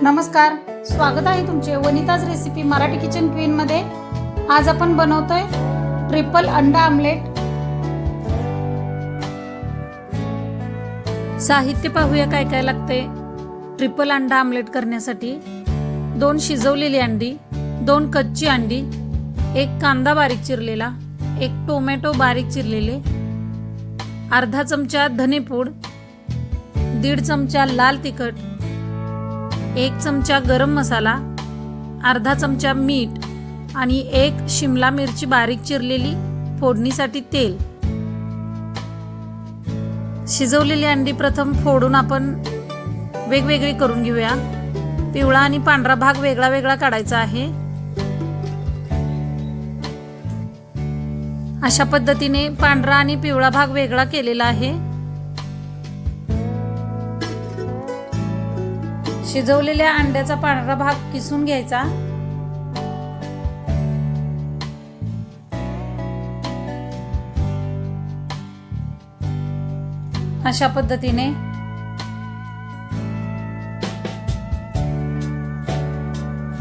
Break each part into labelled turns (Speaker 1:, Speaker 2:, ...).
Speaker 1: नमस्कार, स्वागत आहे तुमचे Vanita's recipe Marathi kitchen queen मध्ये। आज आपण बनवतोय ट्रिपल अंडा आमलेट। साहित्य पाहूया काय काय लागते ट्रिपल अंडा आमलेट करण्यासाठी। 2 शिजवलेली अंडी, 2 कच्ची अंडी, 1 कांदा बारीक चिरलेला, 1 टोमॅटो बारीक चिरलेले, अर्धा चमचा धनेपूड, 1.5 चमचा लाल तिखट, 1 चमचा गरम मसाला, अर्धा चमचा मीठ आणि 1 शिमला मिरची बारीक चिरलेली फोडणीसाठी तेल। शिजवलेली अंडी प्रथम फोडून आपण वेगवेगळी करून घेऊया। पिवळा आणि पांढरा भाग वेगळा वेगळा काढायचा आहे। अशा पद्धतीने पांढरा आणि पिवळा भाग वेगळा केलेला आहे। शिजवलेल्या अंड्याचा पांढरा भाग किसून घ्यायचा। अशा पद्धतीने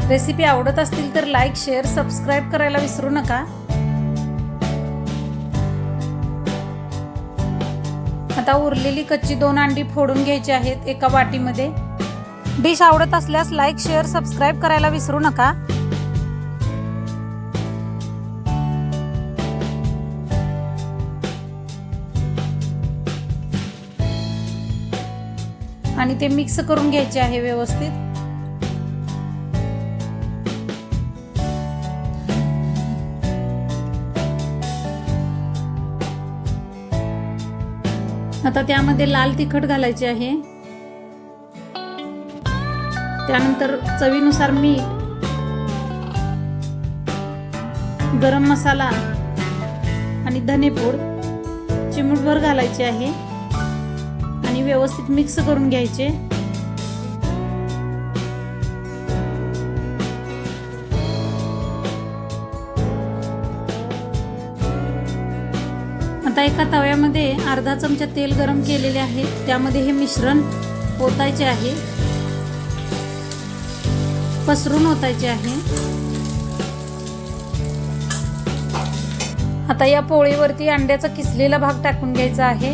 Speaker 1: रेसिपी आवडत असतील तर लाईक, शेअर, सबस्क्राइब करायला विसरू नका। आता उरलेली कच्ची 2 अंडी फोडून घ्यायची आहेत एका वाटीमध्ये। डिश आवडत असल्यास लाईक, शेअर, सबस्क्राइब करायला विसरू नका। आणि ते मिक्स करून घ्यायचे आहे व्यवस्थित। आता त्यामध्ये लाल तिखट घालायचे आहे, त्यानंतर चवीनुसार मीठ, गरम मसाला आणि धनेपूड चिमूटभर घालायचे आहे आणि व्यवस्थित मिक्स करून घ्यायचे। आता एका तव्यामध्ये अर्धा चमचा तेल गरम केलेले आहे, त्यामध्ये हे मिश्रण ओतायचे आहे, पसरून ओतायचे आहे। आता या पोळीवरती अंड्याचा किसलेला भाग टाकून घ्यायचा आहे।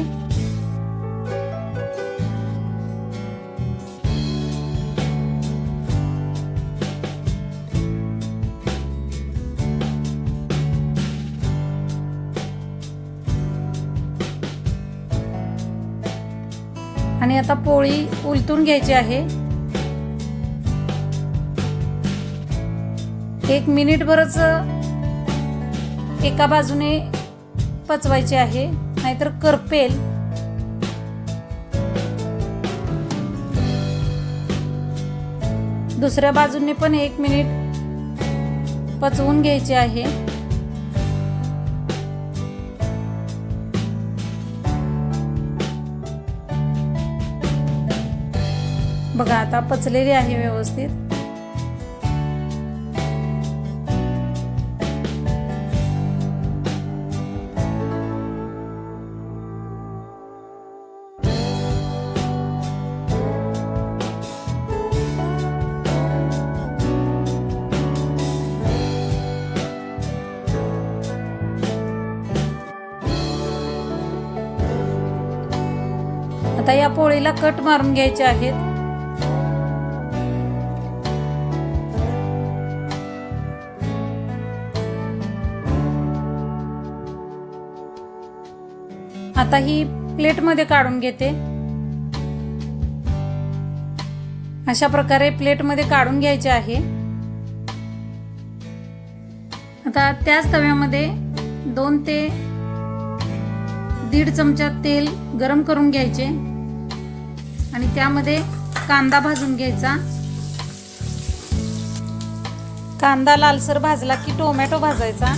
Speaker 1: आणि आता पोळी उलटून घ्यायची आहे। 1 मिनिटभरच एका बाजूने पचवायचे आहे, नाहीतर करपेल। दुसऱ्या बाजूने पण 1 मिनिट पचवून घ्यायचे आहे। बघा आता पचलेली आहे व्यवस्थित। आता या पोळीला कट मारून घ्यायचे आहेत। आता ही प्लेट मध्ये काढून घेते। अशा प्रकारे प्लेट मध्ये काढून घ्यायचे आहे। आता त्याच तव्यामध्ये 2 ते 1.5 चमचा तेल गरम करून घ्यायचे आणि त्यामध्ये कांदा भाजून घ्यायचा। कांदा लालसर भाजला की टोमॅटो भाजायचा।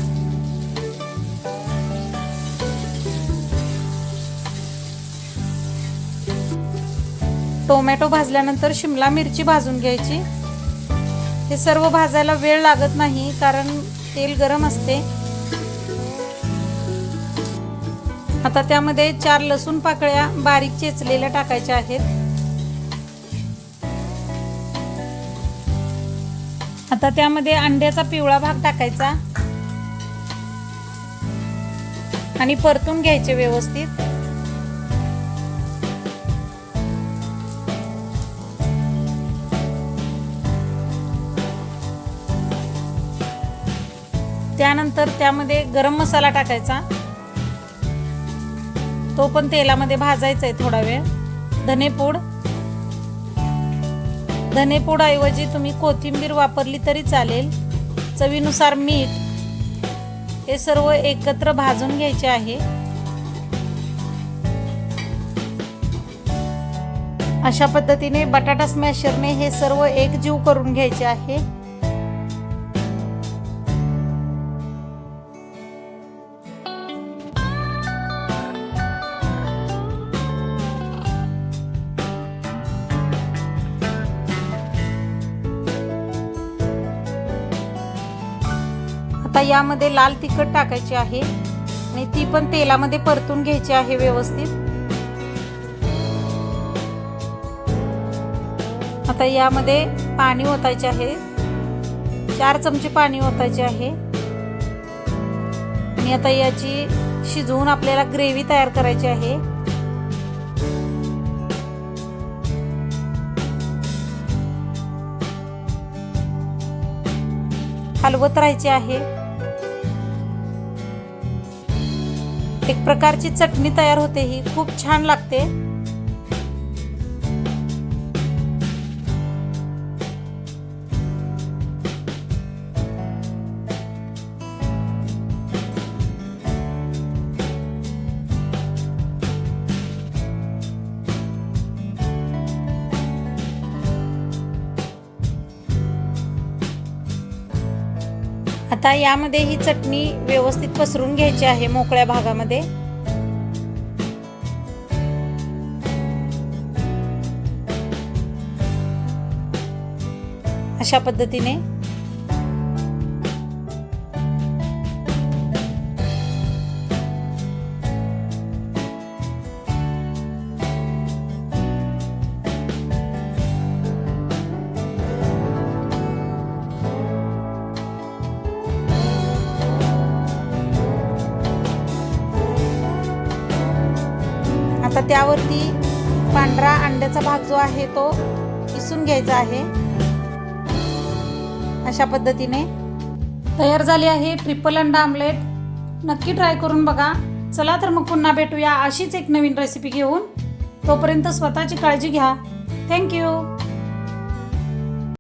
Speaker 1: टोमॅटो भाजल्यानंतर शिमला मिरची भाजून घ्यायची। हे सर्व भाजायला वेळ लागत नाही कारण तेल गरम असते। आता त्यामध्ये 4 लसूण पाकळ्या बारीक चेचलेल्या टाकायच्या आहेत। आता त्यामध्ये अंड्याचा पिवळा भाग टाकायचा आणि परतून घ्यायचे व्यवस्थित। त्यानंतर त्यामध्ये गरम मसाला टाकायचा, तो पण तेलामध्ये भाजायचा आहे थोडा वेळ। धनेपूड ऐवजी तुम्ही कोथिंबीर वापरली तरी चालेल। चवीनुसार मीठ, हे सर्व एकत्र भाजून घ्यायचे आहे। अशा पद्धतीने बटाटा स्मॅशरने हे सर्व एकजीव करून घ्यायचे आहे। आता यामध्ये लाल तिखट टाकायचे आहे आणि ती पण तेलामध्ये परतून घ्यायची आहे व्यवस्थित। आता यामध्ये पाणी ओतायचे आहे, 4 चमचे पाणी ओतायचे आहे आणि आता याची शिजवून आपल्याला ग्रेव्ही तयार करायची आहे। हलवत राहायचे आहे। एक प्रकारची चटणी तयार होते, ही खूप छान लागते। आता यामध्ये ही चटणी व्यवस्थित पसरून घ्यायची आहे मोकळ्या भागामध्ये। अशा पद्धतीने आता त्यावरती पांढरा अंड्याचा भाग जो आहे तो किसून घ्यायचा आहे। अशा पद्धतीने तयार झाली आहे ट्रिपल अंडा आमलेट। नक्की ट्राय करून बघा। चला तर मग पुन्हा भेटूया अशीच एक नवीन रेसिपी घेऊन। तोपर्यंत स्वतःची काळजी घ्या। थँक्यू।